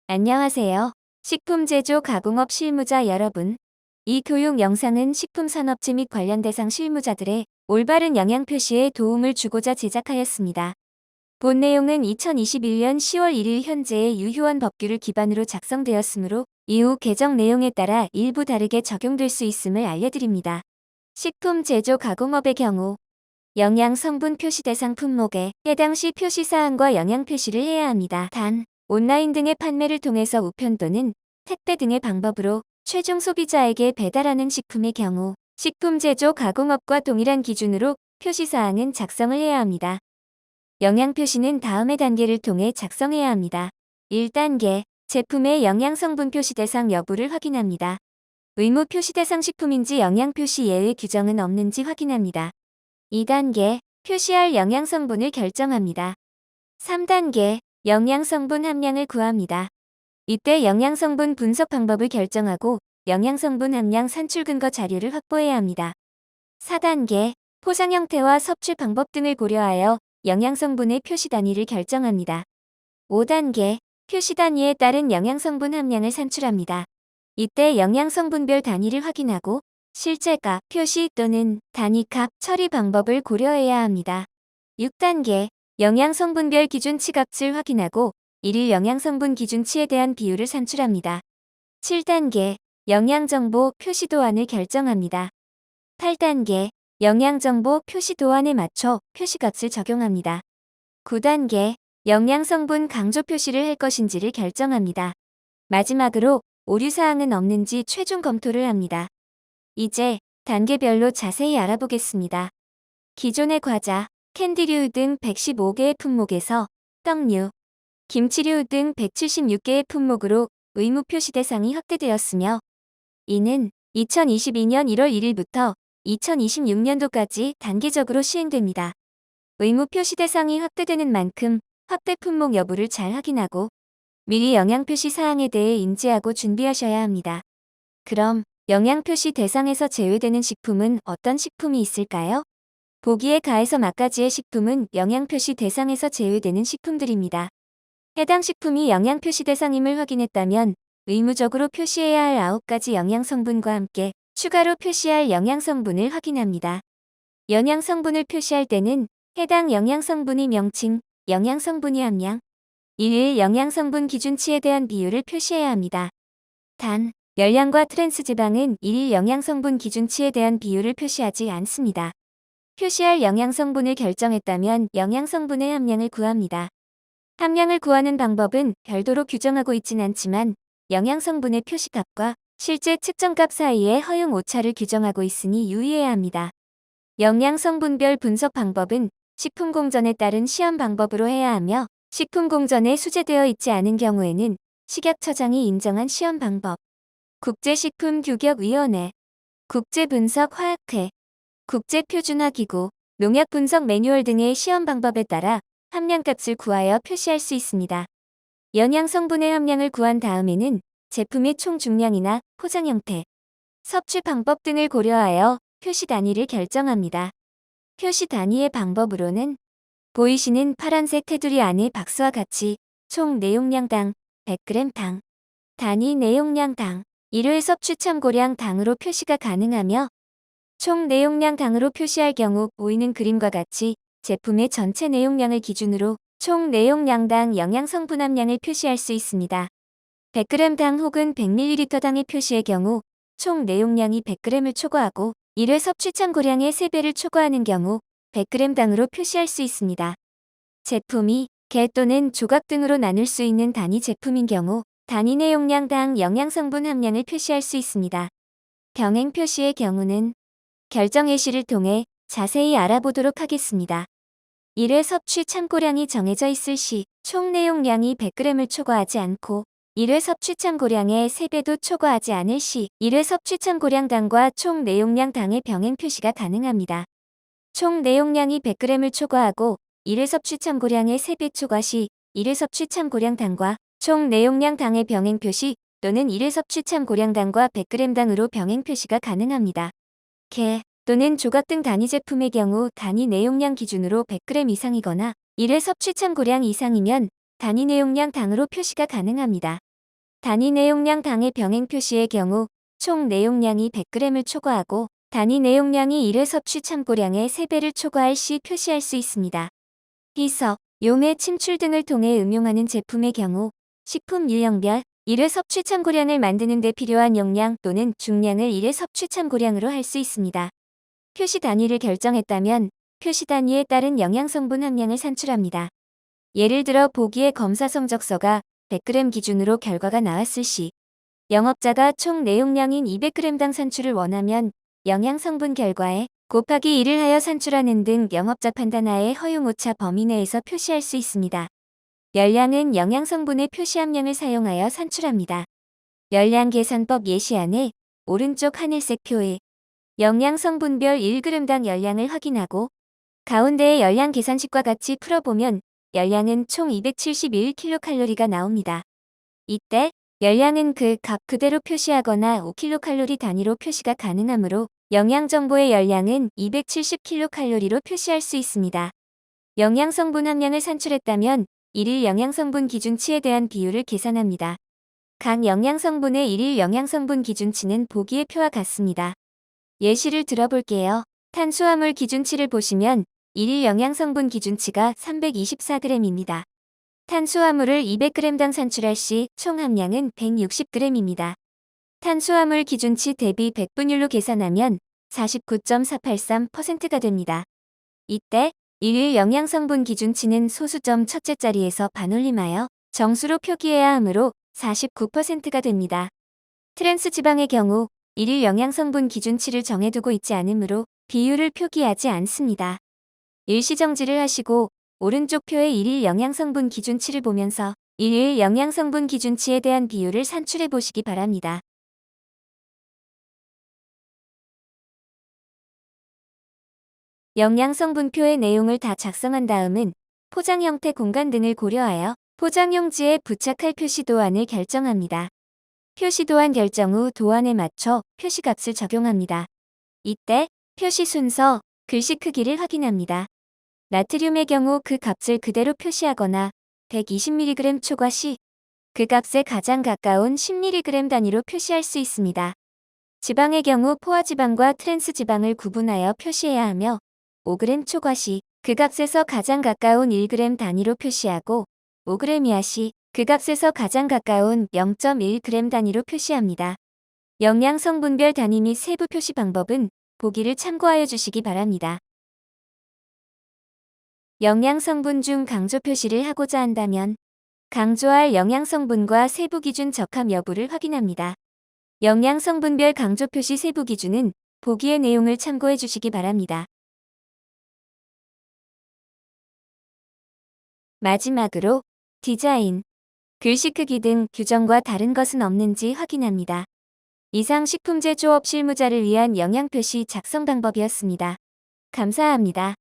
안녕하세요. 식품 제조 가공업 실무자 여러분. 이 교육 영상은 식품산업체 및 관련 대상 실무자들의 올바른 영양 표시에 도움을 주고자 제작하였습니다. 본 내용은 2021년 10월 1일 현재의 유효한 법규를 기반으로 작성되었으므로 이후 개정 내용에 따라 일부 다르게 적용될 수 있음을 알려드립니다. 식품 제조 가공업의 경우 영양 성분 표시 대상 품목에 해당 시 표시사항과 영양 표시를 해야 합니다. 단, 온라인 등의 판매를 통해서 우편 또는 택배 등의 방법으로 최종 소비자에게 배달하는 식품의 경우 식품 제조 가공업과 동일한 기준으로 표시사항은 작성을 해야 합니다. 영양 표시는 다음의 단계를 통해 작성해야 합니다. 1단계, 제품의 영양 성분 표시 대상 여부를 확인합니다. 의무 표시 대상 식품인지 영양 표시 예외 규정은 없는지 확인합니다. 2단계, 표시할 영양 성분을 결정합니다. 3단계, 영양 성분 함량을 구합니다. 이때 영양 성분 분석 방법을 결정하고 영양 성분 함량 산출 근거 자료를 확보해야 합니다. 4단계, 포장 형태와 섭취 방법 등을 고려하여 영양 성분의 표시 단위를 결정합니다. 5단계, 표시 단위에 따른 영양 성분 함량을 산출합니다. 이때 영양 성분별 단위를 확인하고 실제값, 표시 또는 단위값 처리 방법을 고려해야 합니다. 6단계, 영양 성분별 기준치 값을 확인하고 일일 영양 성분 기준치에 대한 비율을 산출합니다. 7단계, 영양정보 표시 도안을 결정합니다. 8단계, 영양정보 표시 도안에 맞춰 표시값을 적용합니다. 9단계, 영양성분 강조 표시를 할 것인지를 결정합니다. 마지막으로 오류사항은 없는지 최종 검토를 합니다. 이제 단계별로 자세히 알아보겠습니다. 기존의 과자, 캔디류 등 115개의 품목에서 떡류, 김치류 등 176개의 품목으로 의무 표시 대상이 확대되었으며 이는 2022년 1월 1일부터 2026년도까지 단계적으로 시행됩니다. 의무 표시 대상이 확대되는 만큼 확대 품목 여부를 잘 확인하고 미리 영양 표시 사항에 대해 인지하고 준비하셔야 합니다. 그럼 영양 표시 대상에서 제외되는 식품은 어떤 식품이 있을까요? 보기에 가에서 막가지의 식품은 영양 표시 대상에서 제외되는 식품들입니다. 해당 식품이 영양 표시 대상임을 확인했다면 의무적으로 표시해야 할 9가지 영양 성분과 함께 추가로 표시할 영양 성분을 확인합니다. 영양 성분을 표시할 때는 해당 영양 성분의 명칭, 영양 성분의 함량, 일일 영양 성분 기준치에 대한 비율을 표시해야 합니다. 단, 열량과 트랜스 지방은 일일 영양 성분 기준치에 대한 비율을 표시하지 않습니다. 표시할 영양 성분을 결정했다면 영양 성분의 함량을 구합니다. 함량을 구하는 방법은 별도로 규정하고 있진 않지만 영양 성분의 표시값과 실제 측정값 사이에 허용 오차를 규정하고 있으니 유의해야 합니다. 영양 성분별 분석 방법은 식품공전에 따른 시험 방법으로 해야 하며 식품공전에 수제되어 있지 않은 경우에는 식약처장이 인정한 시험 방법, 국제식품규격위원회, 국제분석화학회, 국제표준화기구, 농약분석 매뉴얼 등의 시험 방법에 따라 함량값을 구하여 표시할 수 있습니다. 영양 성분의 함량을 구한 다음에는 제품의 총 중량이나 포장 형태, 섭취 방법 등을 고려하여 표시 단위를 결정합니다. 표시 단위의 방법으로는 보이시는 파란색 테두리 안에 박스와 같이 총 내용량당 100g 당, 단위 내용량 당, 1회 섭취 참고량 당으로 표시가 가능하며 총 내용량 당으로 표시할 경우 보이는 그림과 같이 제품의 전체 내용량을 기준으로 총 내용량당 영양 성분 함량을 표시할 수 있습니다. 100g 당 혹은 100ml 당의 표시의 경우 총 내용량이 100g을 초과하고 1회 섭취 참고량의 3배를 초과하는 경우 100g 당으로 표시할 수 있습니다. 제품이 개 또는 조각 등으로 나눌 수 있는 단위 제품인 경우 단위 내용량당 영양 성분 함량을 표시할 수 있습니다. 병행 표시의 경우는 결정 예시를 통해 자세히 알아보도록 하겠습니다. 1회 섭취 참고량이 정해져 있을 시 총 내용량이 100g을 초과하지 않고 1회 섭취 참고량의 3배도 초과하지 않을 시 1회 섭취 참고량 당과 총 내용량 당의 병행 표시가 가능합니다. 총 내용량이 100g을 초과하고 1회 섭취 참고량의 3배 초과 시 1회 섭취 참고량 당과 총 내용량 당의 병행 표시 또는 1회 섭취 참고량 당과 100g 당으로 병행 표시가 가능합니다. 개 또는 조각 등 단위 제품의 경우 단위 내용량 기준으로 100g 이상이거나 1회 섭취 참고량 이상이면 단위 내용량 당으로 표시가 가능합니다. 단위 내용량 당의 병행 표시의 경우 총 내용량이 100g을 초과하고 단위 내용량이 1회 섭취 참고량의 3배를 초과할 시 표시할 수 있습니다. 희석, 용해 침출 등을 통해 음용하는 제품의 경우 식품 유형별 1회 섭취 참고량을 만드는 데 필요한 용량 또는 중량을 1회 섭취 참고량으로 할 수 있습니다. 표시 단위를 결정했다면 표시 단위에 따른 영양성분 함량을 산출합니다. 예를 들어 보기의 검사 성적서가 100g 기준으로 결과가 나왔을 시 영업자가 총 내용량인 200g당 산출을 원하면 영양성분 결과에 곱하기 1을 하여 산출하는 등 영업자 판단하에 허용오차 범위 내에서 표시할 수 있습니다. 열량은 영양성분의 표시 함량을 사용하여 산출합니다. 열량 계산법 예시안에 오른쪽 하늘색 표에 영양성분별 1g당 열량을 확인하고 가운데의 열량 계산식과 같이 풀어보면 열량은 총 271kcal가 나옵니다. 이때 열량은 그 값 그대로 표시하거나 5kcal 단위로 표시가 가능하므로 영양정보의 열량은 270kcal로 표시할 수 있습니다. 영양성분 함량을 산출했다면 일일 영양성분 기준치에 대한 비율을 계산합니다. 각 영양성분의 일일 영양성분 기준치는 보기의 표와 같습니다. 예시를 들어볼게요. 탄수화물 기준치를 보시면 일일 영양성분 기준치가 324g입니다. 탄수화물을 200g당 산출할 시 총 함량은 160g입니다. 탄수화물 기준치 대비 100분율로 계산하면 49.483%가 됩니다. 이때 일일 영양성분 기준치는 소수점 첫째 자리에서 반올림하여 정수로 표기해야 하므로 49%가 됩니다. 트랜스 지방의 경우 일일 영양성분 기준치를 정해두고 있지 않으므로 비율을 표기하지 않습니다. 일시정지를 하시고 오른쪽 표의 일일 영양성분 기준치를 보면서 일일 영양성분 기준치에 대한 비율을 산출해 보시기 바랍니다. 영양성분표의 내용을 다 작성한 다음은 포장 형태 공간 등을 고려하여 포장용지에 부착할 표시 도안을 결정합니다. 표시 도안 결정 후 도안에 맞춰 표시값을 적용합니다. 이때 표시 순서, 글씨 크기를 확인합니다. 나트륨의 경우 그 값을 그대로 표시하거나 120mg 초과 시 그 값에 가장 가까운 10mg 단위로 표시할 수 있습니다. 지방의 경우 포화지방과 트랜스 지방을 구분하여 표시해야 하며 5g 초과 시 그 값에서 가장 가까운 1g 단위로 표시하고 5g 이하 시 그 값에서 가장 가까운 0.1g 단위로 표시합니다. 영양성분별 단위 및 세부 표시 방법은 보기를 참고하여 주시기 바랍니다. 영양성분 중 강조 표시를 하고자 한다면 강조할 영양성분과 세부 기준 적합 여부를 확인합니다. 영양성분별 강조 표시 세부 기준은 보기의 내용을 참고해 주시기 바랍니다. 마지막으로 디자인, 글씨 크기 등 규정과 다른 것은 없는지 확인합니다. 이상 식품 제조업 실무자를 위한 영양표시 작성 방법이었습니다. 감사합니다.